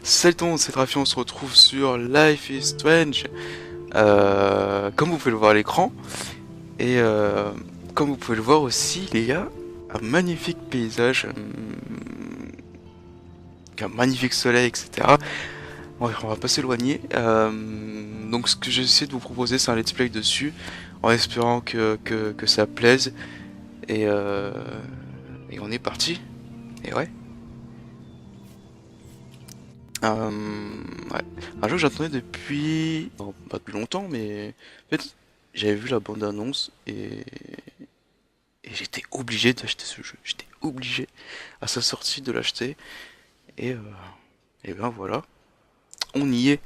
Salut tout le monde, c'est Rafi, on se retrouve sur Life is Strange. Comme vous pouvez le voir à l'écran, et comme vous pouvez le voir aussi, il y a un magnifique paysage, un magnifique soleil, etc. Bon, on va pas s'éloigner. Donc ce que j'essaie de vous proposer, c'est un let's play dessus, en espérant que ça plaise. Et, euh, et on est parti. Et ouais. Ouais. Un jeu que j'attendais depuis... bon, pas depuis longtemps, mais... En fait, j'avais vu la bande-annonce et j'étais obligé d'acheter ce jeu. J'étais obligé, à sa sortie, de l'acheter. Et, euh... et ben voilà, on y est.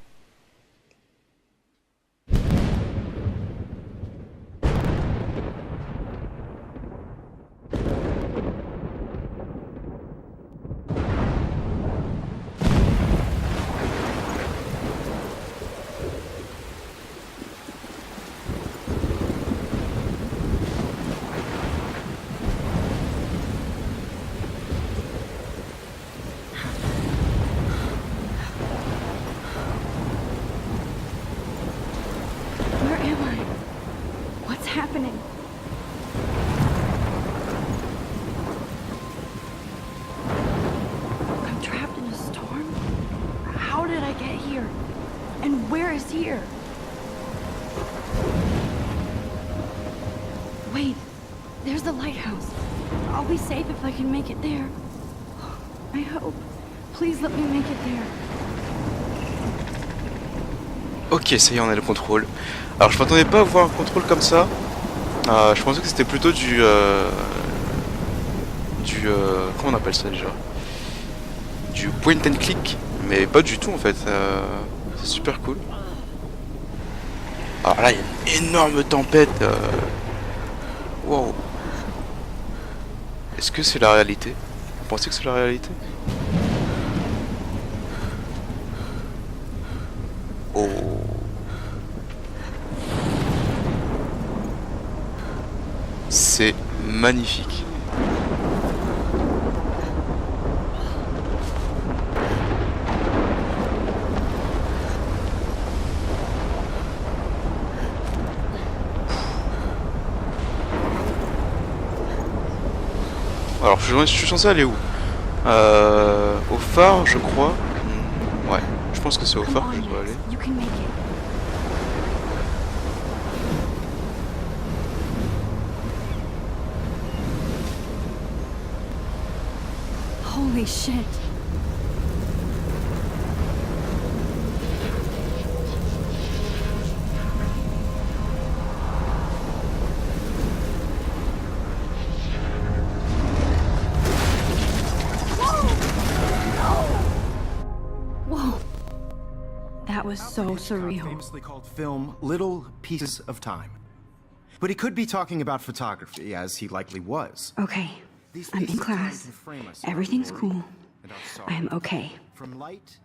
Where am I? What's happening? I'm trapped in a storm? How did I get here? And where is here? Wait, there's the lighthouse. I'll be safe if I can make it there. I hope. Please let me make it there. Ok, ça y est, on a le contrôle. Alors je m'attendais pas à voir un contrôle comme ça. Je pensais que c'était plutôt comment on appelle ça déjà? Du point and click, mais pas du tout en fait. C'est super cool. Alors là, il y a une énorme tempête. Wow. Est-ce que c'est la réalité? Vous pensez que c'est la réalité? Oh. C'est magnifique. Alors, je suis censé aller où? Au phare, je crois. Ouais, je pense que c'est au Come phare que on, je dois Max. aller. You can make it. Holy shit. Whoa. That was so surreal. Famously called film Little Pieces of Time. But he could be talking about photography, as he likely was. Okay, These I'm in pieces of time class. can frame us in our Everything's glory cool. and our sorrow. I am okay. From light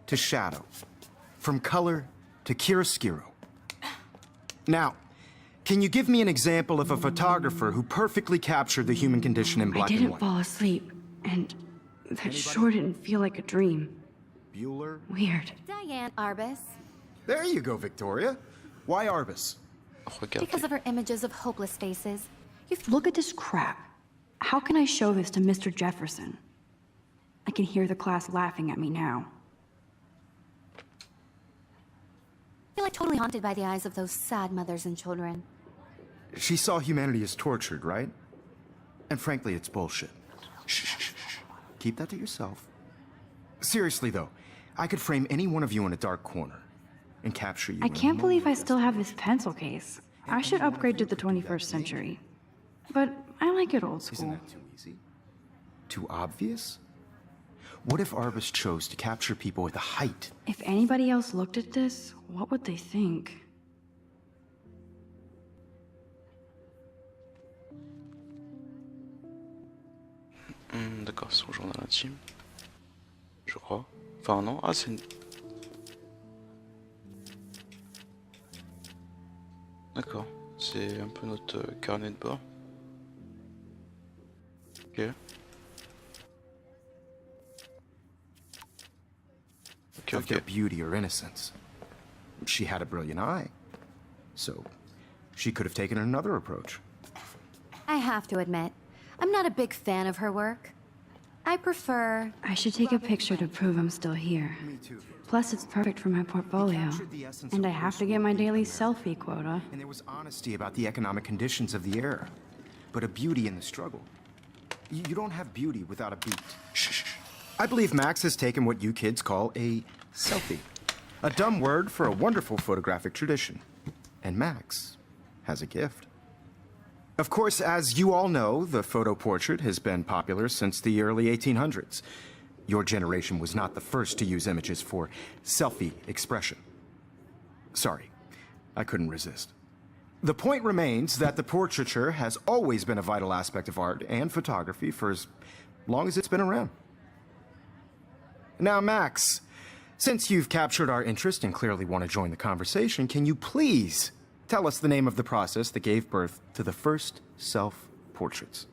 to shadow. From color to chiaroscuro. Now, can you give me an example of a photographer who perfectly captured the human condition in I black and didn't white? fall asleep, and that sure didn't feel like a dream. Bueller? Weird. Diane Arbus, There you go, Victoria. Why Arbus? Regardez. because of her images of hopeless faces. Look at this crap. How can I show this to Mr. Jefferson? I can hear the class laughing at me now. I feel like totally haunted by the eyes of those sad mothers and children. She saw humanity as tortured, right? And frankly, it's bullshit. Shh, shh, shh, shh. Keep that to yourself. Seriously, though, I could frame any one of you in a dark corner and capture you. I in a can't believe I moment. still have this pencil case. I should upgrade to the 21st century. But I like it old Isn't school. that too easy? Too obvious? What if Arbus chose to capture people at the height? If anybody else looked at this, what would they think? D'accord, c'est son journal intime. Je crois. Enfin non, ah c'est une... D'accord, c'est un peu notre carnet de bord. Ok. ok, of their ok. beauty or innocence. She had a brilliant eye, so she could have taken another approach. I have to admit, I'm not a big fan of her work. I prefer... I should take a picture to prove I'm still here. Me too. Plus, it's perfect for my portfolio. And I have to get my daily selfie quota. And there was honesty about the economic conditions of the era, but a beauty in the struggle. You don't have beauty without a beat. Shh. I believe Max has taken what you kids call a selfie. A dumb word for a wonderful photographic tradition. And Max has a gift. Of course, as you all know, the photo portrait has been popular since the early 1800s. Your generation was not the first to use images for selfie expression. Sorry, I couldn't resist. The point remains that the portraiture has always been a vital aspect of art and photography for as long as it's been around. Now, Max, since you've captured our interest and clearly want to join the conversation, can you please tell us the name of the process that gave birth to the first self-portraits?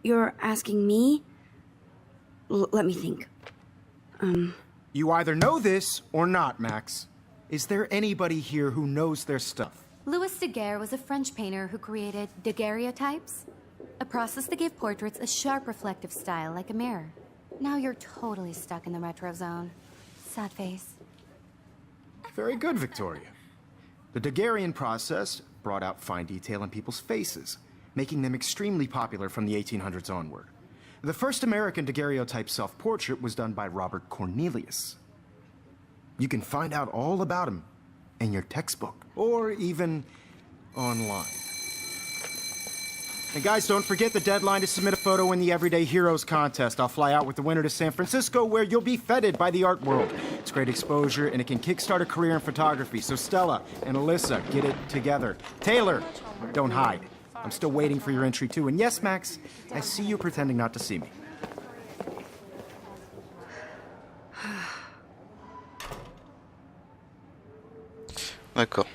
You're asking me? Let me think. You either know this or not, Max. Is there anybody here who knows their stuff? Louis Daguerre was a French painter who created daguerreotypes, a process that gave portraits a sharp reflective style like a mirror. Now you're totally stuck in the retro zone. Sad face. Very good, Victoria. The Daguerrean process brought out fine detail in people's faces, making them extremely popular from the 1800s onward. The first American daguerreotype self-portrait was done by Robert Cornelius. You can find out all about him in your textbook, or even online. And guys, don't forget the deadline to submit a photo in the Everyday Heroes contest. I'll fly out with the winner to San Francisco, where you'll be feted by the art world. It's great exposure, and it can kickstart a career in photography. So Stella and Alyssa, get it together. Taylor, don't hide. I'm still waiting for your entry, too. And yes, Max, I see you pretending not to see me. D'accord.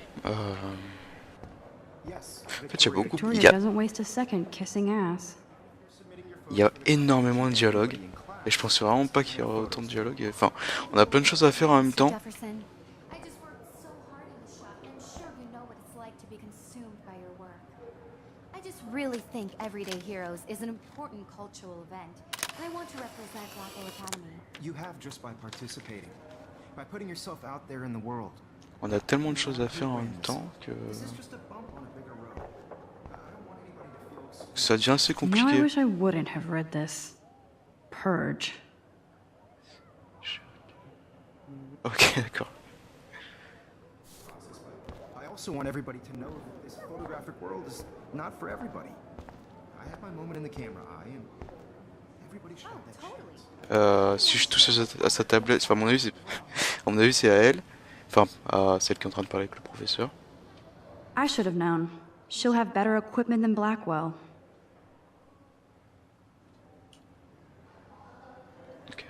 Yes, En fait, il y a beaucoup. Victoria doesn't waste a second kissing ass. Il y a énormément de dialogues. Et je pensais vraiment pas qu'il y aurait autant de dialogues. Enfin, on a plein de choses à faire en même temps. Jefferson, I just worked so hard in the shop, and I'm sure you know what it's like to be consumed by your work. I just really think Everyday Heroes is an important cultural event, and I want to represent Rockwell Academy. You have just by participating, by putting yourself out there in the world. On a tellement de choses à faire en même temps que ça devient assez Now I compliqué. wish I wouldn't have read this. Purge. Ok, d'accord. I also want everybody to know that this photographic world is not for everybody. I have my moment in the camera eye, and everybody should have that shit. Si je touche à sa tablette, enfin, à mon avis, c'est à elle. Enfin, à celle qui est en train de parler avec le professeur. I should have known. She'll have better equipment than Blackwell. Ok.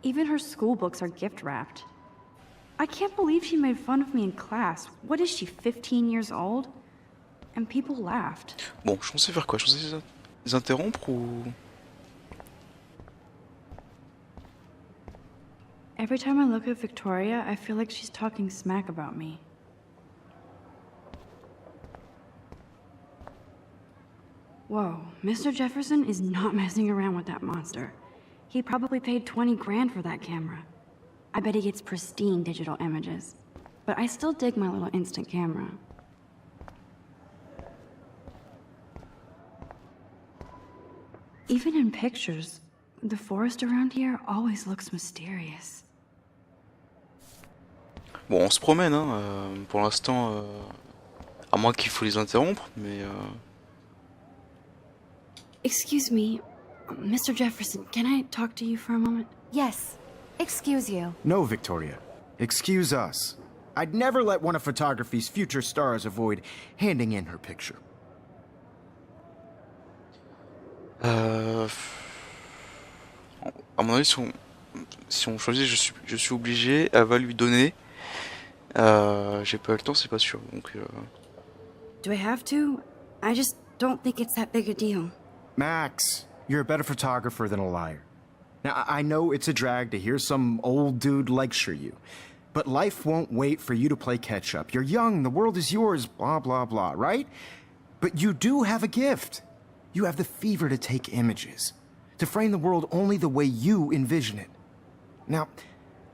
Even her school books are gift wrapped. I can't believe she made fun of me in class. What is she, 15 years old? And people laughed. Bon, je pensais faire quoi? Je pensais les interrompre ou... Every time I look at Victoria, I feel like she's talking smack about me. Whoa, Mr. Jefferson is not messing around with that monster. He probably paid 20 grand for that camera. I bet he gets pristine digital images. But I still dig my little instant camera. Even in pictures, the forest around here always looks mysterious. Bon, on se promène, hein. Pour l'instant, à moins qu'il faut les interrompre, mais... Excuse me, Mr. Jefferson, can I talk to you for a moment? Yes, excuse you. No, Victoria. Excuse us. I'd never let one of photography's future stars avoid handing in her picture. À mon avis, si on choisit, je suis obligé, elle va lui donner. J'ai pas eu le temps, c'est pas sûr. Donc, Do I have to? I just don't think it's that big a deal. Max, you're a better photographer than a liar. Now, I know it's a drag to hear some old dude lecture you, but life won't wait for you to play catch-up. You're young, the world is yours, blah, blah, blah, right? But you do have a gift. You have the fever to take images, to frame the world only the way you envision it. Now,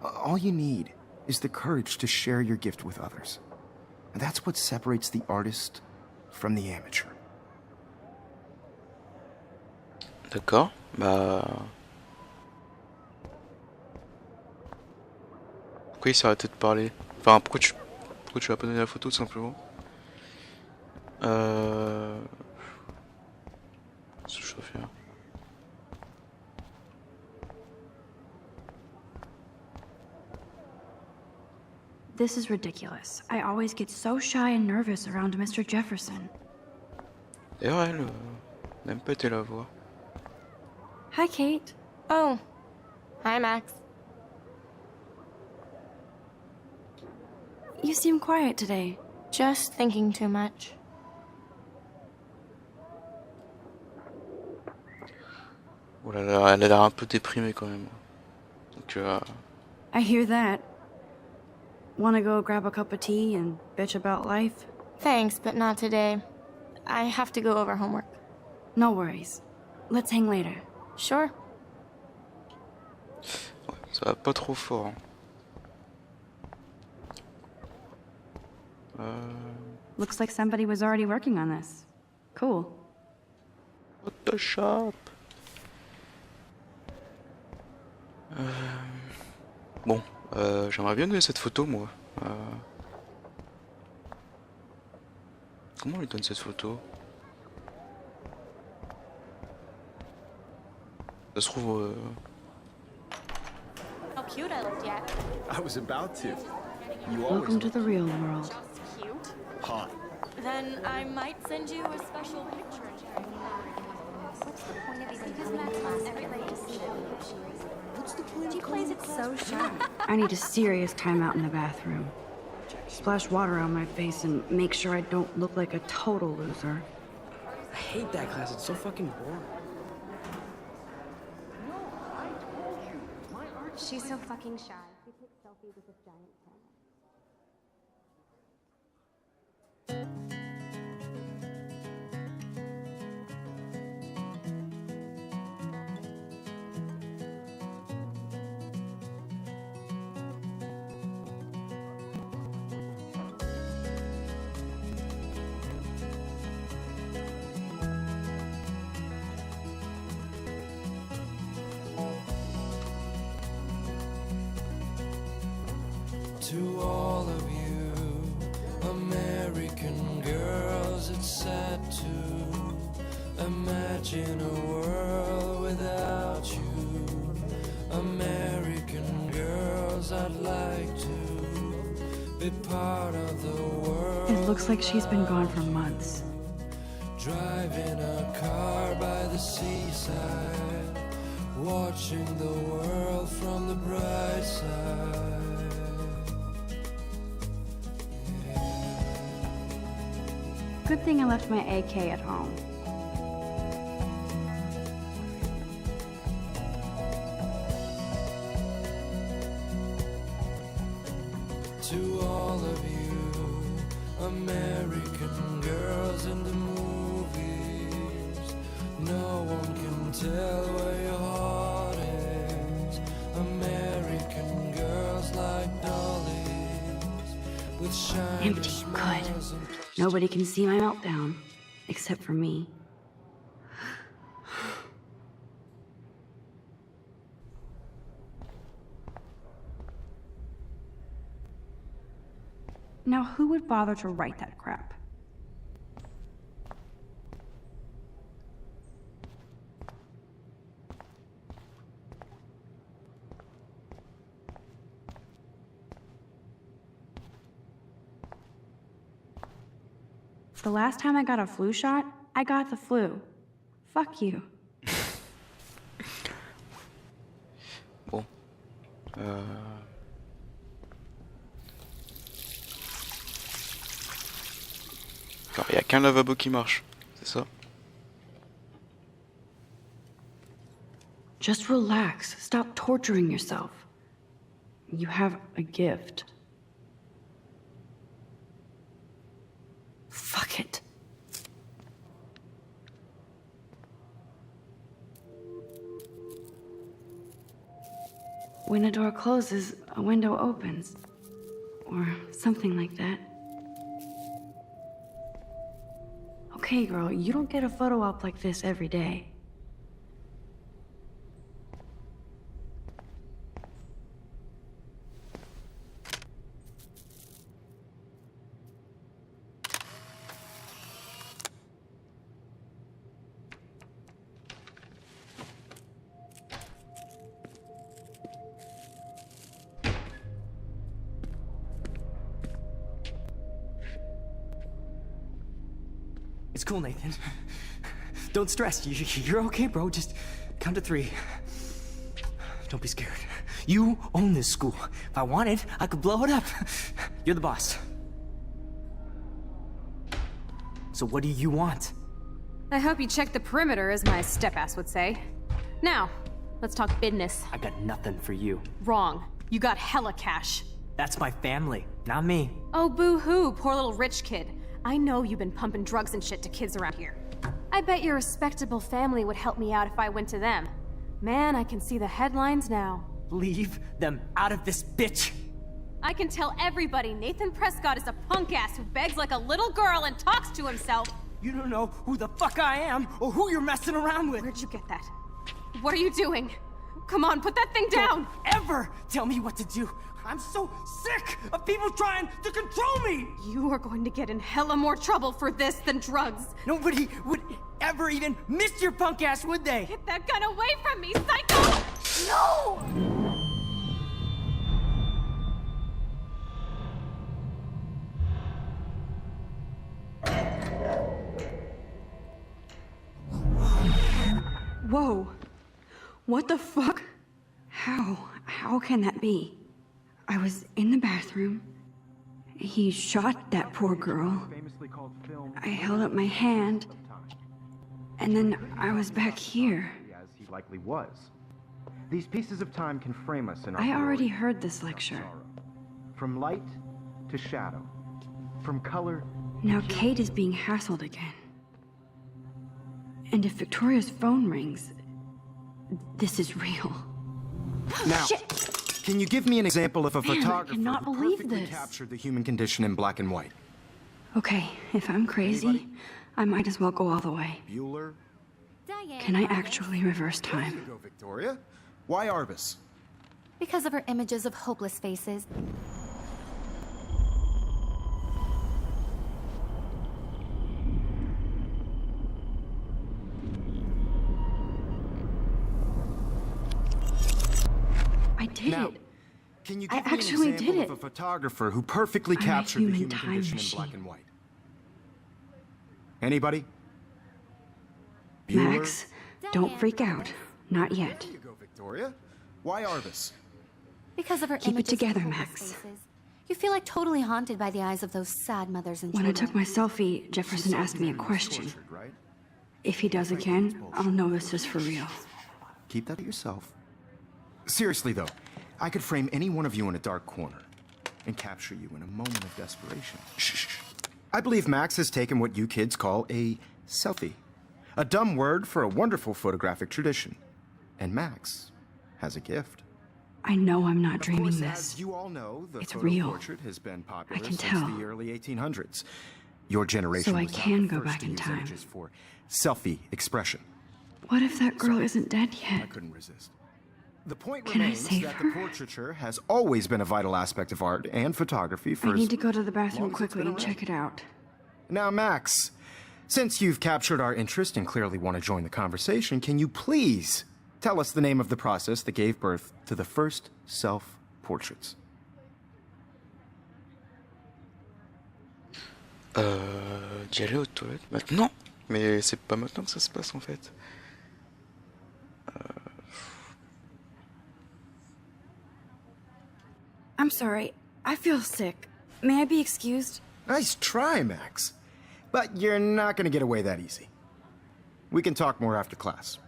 all you need is the courage to share your gift with others. And that's what separates the artist from the amateur. D'accord, bah... Pourquoi il s'est arrêté de parler? Enfin, pourquoi tu l'as pas donné la photo, tout simplement? Qu'est-ce que je dois faire? This is ridiculous. I always get so shy and nervous around Mr. Jefferson. D'ailleurs, elle n'a même pas été la voir. Hi, Kate. Oh. Hi, Max. You seem quiet today. Just thinking too much. Oh là là, elle a l'air un peu déprimée quand même. Donc, I hear that. Wanna go grab a cup of tea and bitch about life? Thanks, but not today. I have to go over homework. No worries. Let's hang later. Sure. ouais, ça va pas trop fort. Hein. Looks like somebody was already working on this. Cool. Photoshop. Bon, j'aimerais bien donner cette photo, moi. Comment on lui donne cette photo? Ça se trouve... How cute I looked yet. I was about to. You Welcome to the real world. Just cute. hot. Then I might send you a special picture. What's the point of even coming to class? Everybody just What's the point? She plays it so shy. I need a serious timeout in the bathroom. Splash water on my face and make sure I don't look like a total loser. I hate that class, it's so fucking boring. She's so fucking shy. She takes selfies with this giant camera. To all of you American girls, it's sad to imagine a world without you. American girls, I'd like to be part of the world. It looks like she's been gone for months. Driving a car by the seaside, watching the world from the bright side. Good thing I left my AK at home. To all of you American girls in the movies, no one can tell where your heart is. American girls like dollies with shiny Empty. Good. smiles and Nobody can see my meltdown, except for me. Now, who would bother to write that crap? The last time I got a flu shot, I got the flu. Fuck you. Bon. Alors, il y a qu'un lavabo qui marche, c'est ça? Just relax. Stop torturing yourself. You have a gift. Fuck it. When a door closes, a window opens. Or something like that. Okay, girl, you don't get a photo op like this every day. It's cool, Nathan. Don't stress. You're okay, bro. Just count to 3. Don't be scared. You own this school. If I wanted, I could blow it up. You're the boss. So what do you want? I hope you checked the perimeter, as my step-ass would say. Now, let's talk business. I got nothing for you. Wrong. You got hella cash. That's my family, not me. Oh, boo-hoo, poor little rich kid. I know you've been pumping drugs and shit to kids around here. I bet your respectable family would help me out if I went to them. Man, I can see the headlines now. Leave them out of this bitch. I can tell everybody Nathan Prescott is a punk ass who begs like a little girl and talks to himself. You don't know who the fuck I am or who you're messing around with. Where'd you get that? What are you doing? Come on, put that thing down! Don't ever tell me what to do. I'm so sick of people trying to control me! You are going to get in hella more trouble for this than drugs. Nobody would ever even miss your punk ass, would they? Get that gun away from me, psycho! No! Whoa. What the fuck? How can that be? I was in the bathroom. He shot that poor girl. I held up my hand. And then I was back here. As he likely was. These pieces of time can frame us in our I already glory heard this and lecture. sorrow. From light to shadow. From color Now Kate is being hassled again. And if Victoria's phone rings, this is real. Now, Shit! can you give me an example of a Man, I photographer cannot who believe perfectly this. captured the human condition in black and white? Okay, if I'm crazy, Anybody? I might as well go all the way. Bueller? Diane Can I Arbus. actually reverse There you time? go, Victoria. Why Arbus? Because of her images of hopeless faces. I did Now, it. can you I give me an actually example did of a it. photographer who perfectly I'm a captured the human human time condition in black machine. and white? Anybody? Bueller? Max, don't freak out. Not yet. There you go, Victoria. Why Arbus? Because of her Keep it images of together, hopeless Max. faces. You feel like totally haunted by the eyes of those sad mothers and When I children. took my selfie, Jefferson asked me a question. Tortured, right? If he does again, I'll know this is for real. Keep that to yourself. Seriously, though, I could frame any one of you in a dark corner and capture you in a moment of desperation. Shh. I believe Max has taken what you kids call a selfie. A dumb word for a wonderful photographic tradition. And Max has a gift. I know I'm not Of dreaming course, this. as you all know, the It's photo real. portrait has been popular I can since tell. the early 1800s. Your generation So I was not can the go first back to in use time. images for selfie expression. What if that girl isn't dead I yet? couldn't resist. The point Can I remains save that her? the portraiture has always been a vital aspect of art and photography for I as need to go to the long bathroom as it's quickly been and around. check it out. Now, Max, since you've captured our interest and clearly want to join the conversation, can you please tell us the name of the process that gave birth to the first self-portraits? D'y aller aux toilettes maintenant? Mais c'est pas maintenant que ça se passe en fait. I'm sorry. I feel sick. May I be excused? Nice try, Max. But you're not gonna get away that easy. We can talk more after class.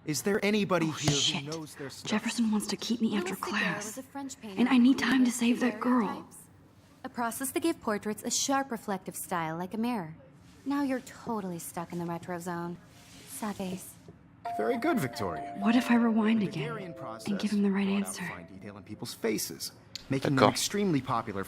Is there anybody here Shit. who knows their stuff? Jefferson wants to keep me after Louis Daguerre class. was a French painter And I need who time to used save that girl. daguerreotypes, a process that gave portraits a sharp reflective style like a mirror. Now you're totally stuck in the retro zone. Sad face. Very good, Victoria. What if I rewind The again Daguerrean process and give him the right brought out answer? fine detail in people's faces, making them D'accord. extremely popular.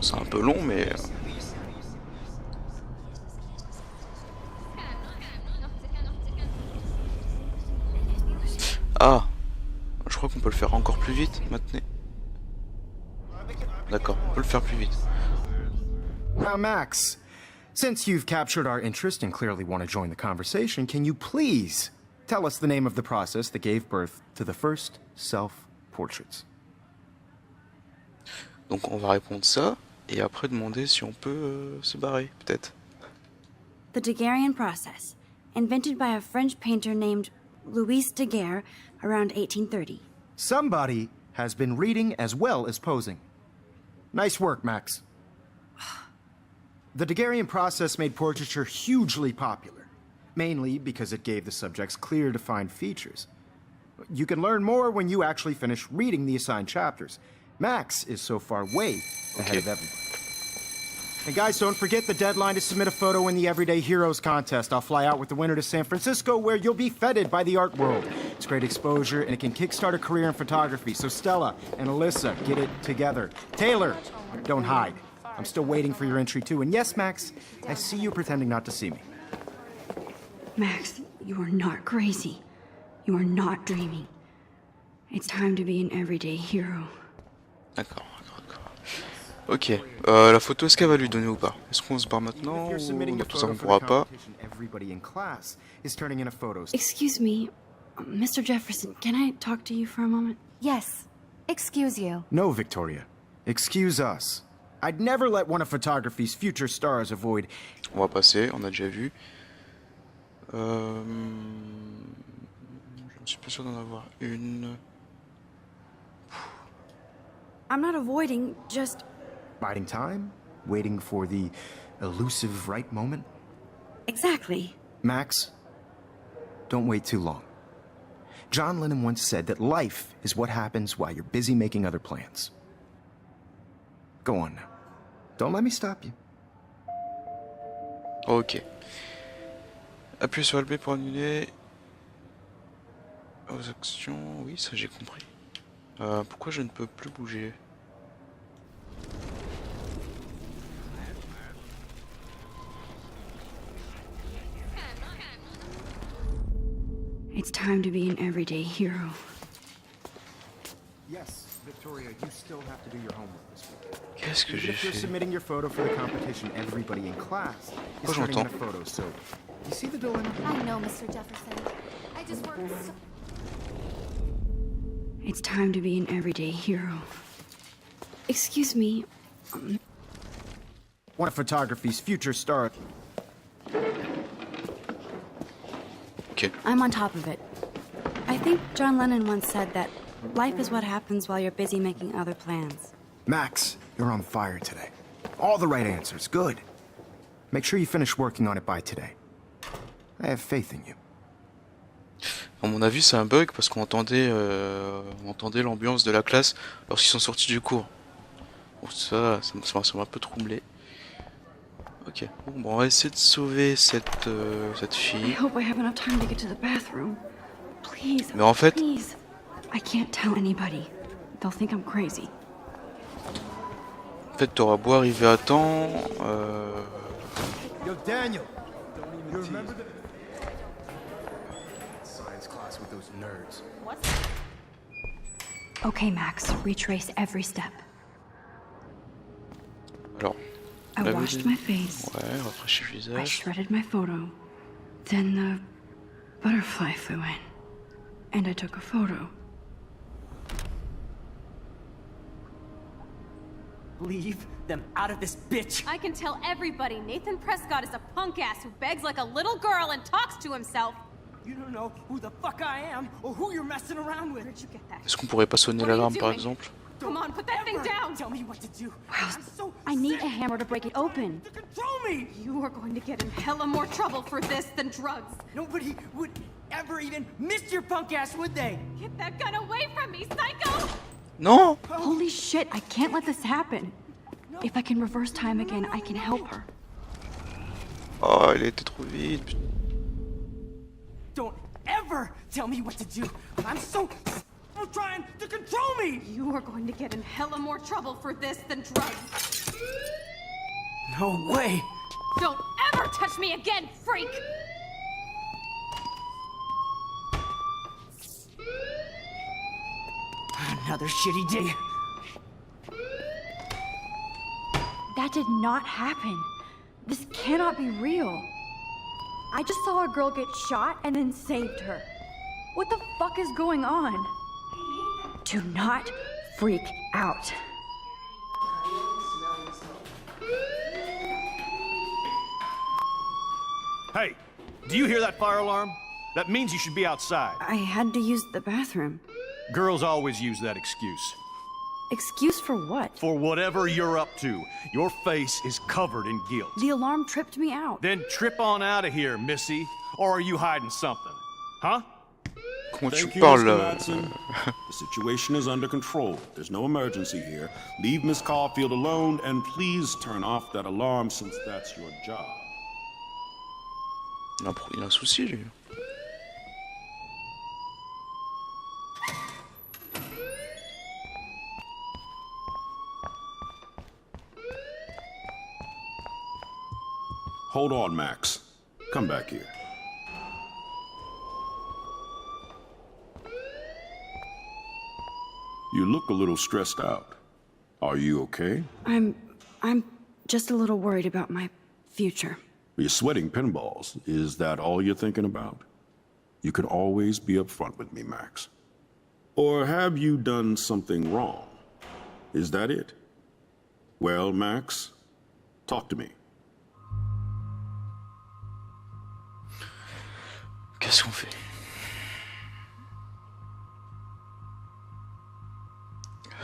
C'est un peu long, mais... Ah, je crois qu'on peut le faire encore plus vite maintenant. D'accord, on peut le faire plus vite. Now, Max, since you've captured our interest and clearly want to join the conversation, can you please tell us the name of the process that gave birth to the first self-portraits? Donc on va répondre ça, et après demander si on peut se barrer, peut-être. The Daguerrean process, invented by a French painter named Louis Daguerre around 1830. Somebody has been reading as well as posing. Nice work, Max. The Daguerrean process made portraiture hugely popular, mainly because it gave the subjects clear, defined features. You can learn more when you actually finish reading the assigned chapters. Max is so far way ahead of everybody. And guys, don't forget the deadline to submit a photo in the Everyday Heroes contest. I'll fly out with the winner to San Francisco, where you'll be feted by the art world. It's great exposure, and it can kickstart a career in photography. So Stella and Alyssa, get it together. Taylor, don't hide. I'm still waiting for your entry too. And yes, Max, I see you pretending not to see me. Max, you are not crazy. You are not dreaming. It's time to be an everyday hero. D'accord, d'accord, d'accord. Ok, la photo, est-ce qu'elle va lui donner ou pas? Est-ce qu'on se barre maintenant If you're submitting ou a tout ça photo on for pourra the pas? competition, everybody in class is turning in a photo. Excuse me, Mr. Jefferson, can I talk to you for a moment? Yes. Excuse you. No, Victoria. Excuse us. I'd never let one of photography's future stars avoid. On va passer, on a déjà vu. Je ne suis pas sûr d'en avoir une. I'm not avoiding, just... Biding time? Waiting for the elusive right moment? Exactly. Max, don't wait too long. John Lennon once said that life is what happens while you're busy making other plans. Go on now. Don't let me stop you. Ok. Appuyez sur LB pour annuler aux actions. Oui, ça j'ai compris. Pourquoi je ne peux plus bouger? It's time to be an everyday hero. Yes, Victoria, you still have to do your homework this week. Qu'est-ce que Even j'ai if you're fait? submitting your photo for the competition, everybody in class is Pourquoi turning in a j'entends? photo, so you see the dilemma? I know, Mr. Jefferson. I just worked so... It's time to be an everyday hero. Excuse me, One of photography's future stars. Ok. I'm on top of it. I think John Lennon once said that life is what happens while you're busy making other plans. Max, you're on fire today. All the right answers. Good. Make sure you finish working on it by today. I have faith in you. À mon avis, c'est un bug parce qu'on entendait l'ambiance de la classe lorsqu'ils sont sortis du cours. Bon, ça m'a un peu troublé. Ok, bon, on va essayer de sauver cette I fille. hope I have enough time to get to the bathroom. Please, Mais en fait- please. I can't tell anybody. They'll think I'm crazy. En fait, t'auras beau arriver à temps. Yo, Daniel! You remember the science class with those nerds? Okay, Max, retrace every step. Alors, I la washed vidéo- my face. Ouais, rafraîchis le I visage. shredded my photo. Then the butterfly flew in. And I took a photo. leave them out of this bitch. I can tell everybody Nathan Prescott is a punk ass who begs like a little girl and talks to himself. You don't know who the fuck I am or who you're messing around with. Where'd you get that? Est-ce qu'on pourrait pas sonner What are you l'alarme par doing? exemple? Come on, put that thing Ever down! Tell me what to do. Wow, I'm so I need sick a hammer to break it open. to control me. You are going to get in hella more trouble for this than drugs. Nobody would ever even miss your punk ass, would they? Get that gun away from me, psycho! Non! Holy shit, I can't let this happen. If I can reverse time again, I can help her. Oh, il était trop vite. Don't ever tell me what to do. I'm so trying to control me. You are going to get in hella more trouble for this than drugs. No way. Don't ever touch me again, freak! Another shitty day. That did not happen. This cannot be real. I just saw a girl get shot and then saved her. What the fuck is going on? Do not freak out. Hey, do you hear that fire alarm? That means you should be outside. I had to use the bathroom. Girls always use that excuse. Excuse for what? For whatever you're up to, your face is covered in guilt. The alarm tripped me out. Then trip on out of here, missy. Or are you hiding something? Huh? Comment tu Thank you, parles Mr. là? Madsen. The situation is under control. There's no emergency here. Leave Miss Caulfield alone, and please turn off that alarm since that's your job. Il a un souci lui. Hold on, Max. Come back here. You look a little stressed out. Are you okay? I'm just a little worried about my future. You're sweating pinballs. Is that all you're thinking about? You can always be upfront with me, Max. Or have you done something wrong? Is that it? Well, Max, talk to me. Qu'est-ce qu'on fait?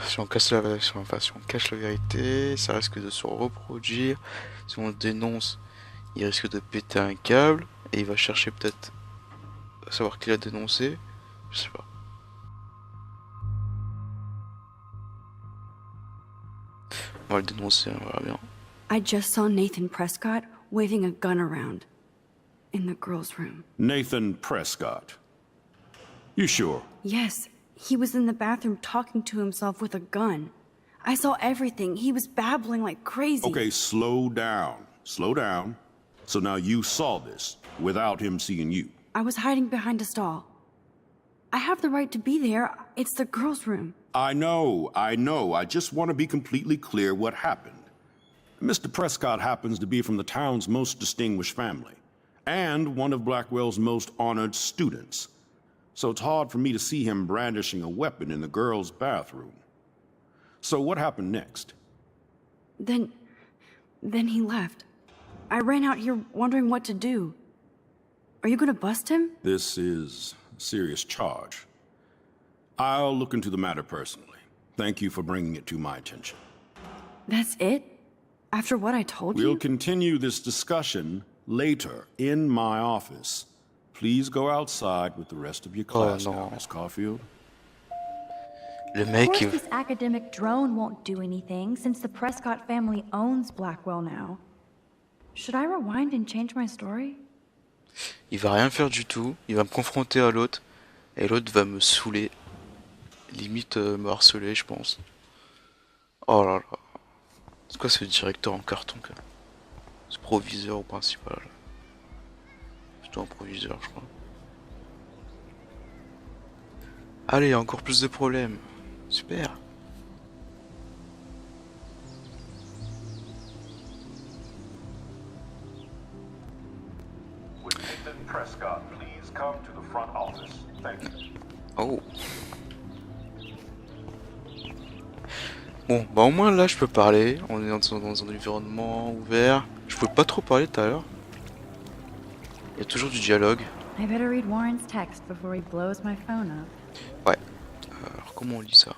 Si on cache la vérité, ça risque de se reproduire. Si on le dénonce, il risque de péter un câble et il va chercher peut-être à savoir qui l'a dénoncé. Je sais pas. On va le dénoncer, on verra bien. I just saw Nathan Prescott waving a gun around in the girls' room. Nathan Prescott. You sure? Yes, he was in the bathroom talking to himself with a gun. I saw everything. He was babbling like crazy. Okay, slow down. Slow down. So now you saw this without him seeing you. I was hiding behind a stall. I have the right to be there. It's the girls' room. I know. I just want to be completely clear what happened. Mr. Prescott happens to be from the town's most distinguished family, and one of Blackwell's most honored students. So it's hard for me to see him brandishing a weapon in the girls' bathroom. So what happened next? Then he left. I ran out here wondering what to do. Are you gonna bust him? This is a serious charge. I'll look into the matter personally. Thank you for bringing it to my attention. That's it? After what I told We'll you? continue this discussion later in my office. Please go outside with the rest of your class now, Miss Caulfield. Le Of mec, course, il... this academic drone won't do anything since the Prescott family owns Blackwell now. Should I rewind and change my story? il va rien faire du tout. Il va me confronter à l'autre. Et l'autre va me saouler. Limite me harceler, je pense. Oh là là. C'est quoi ce directeur en carton quand même? Ce proviseur au principal. Plutôt un proviseur, je crois. Allez, encore plus de problèmes. Super. Would Nathan Prescott please come to the front office? Thank you. Oh. Bon, bah au moins là je peux parler. On est dans un environnement ouvert. Je pouvais pas trop parler tout à l'heure. Il y a toujours du dialogue. I better read Warren's text before he blows my phone up. Ouais. Alors comment on lit ça?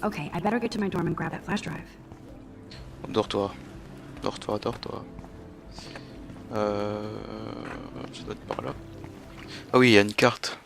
Okay, I better get to my dorm and grab that flash drive. Dors-toi. Dors-toi, dors-toi. Ça doit être par là. Ah oui, il y a une carte.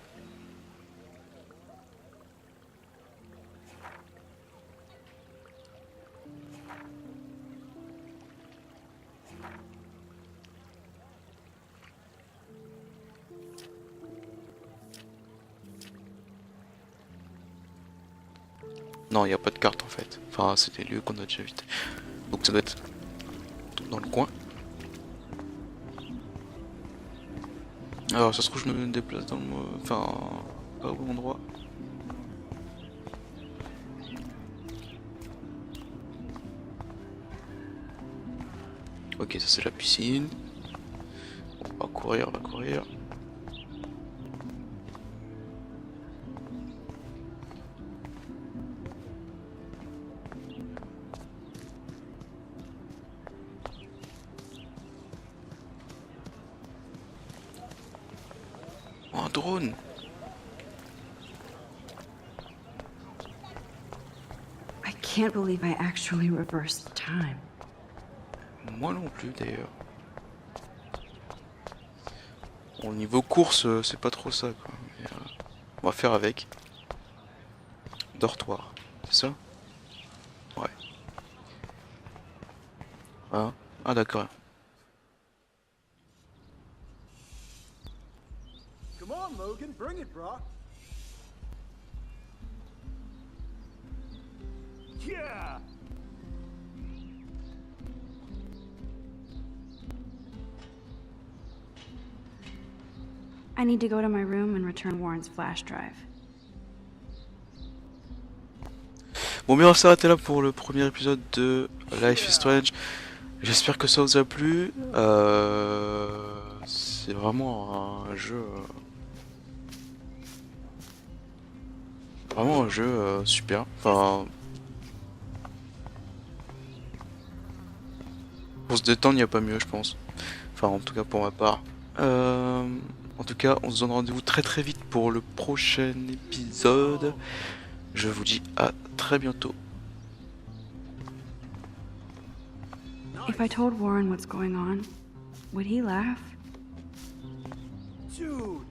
Non, il n'y a pas de carte en fait. Enfin, c'est des lieux qu'on a déjà visités. Donc ça doit être dans le coin. Alors ça se trouve je me déplace dans le... Enfin... pas au bon endroit. Ok, ça c'est la piscine. On va courir, on va courir. Oh, un drone. I can't believe I actually reversed time. Moi non plus d'ailleurs. Au niveau course, c'est pas trop ça quoi. Mais, on va faire avec. Dortoir, c'est ça? Ouais. Ah, ah d'accord. Come on, Logan, bring it, bro. Yeah. I need to go to my room and return Warren's flash drive. Bon, mais on va s'arrêter là pour le premier épisode de Life is Strange. J'espère que ça vous a plu. C'est vraiment un jeu... Vraiment un jeu super. Enfin... Pour se détendre, il n'y a pas mieux, je pense. Enfin, en tout cas pour ma part. En tout cas, on se donne rendez-vous très très vite pour le prochain épisode. Je vous dis à très bientôt. If I told Warren what's going on, would he laugh? Dude,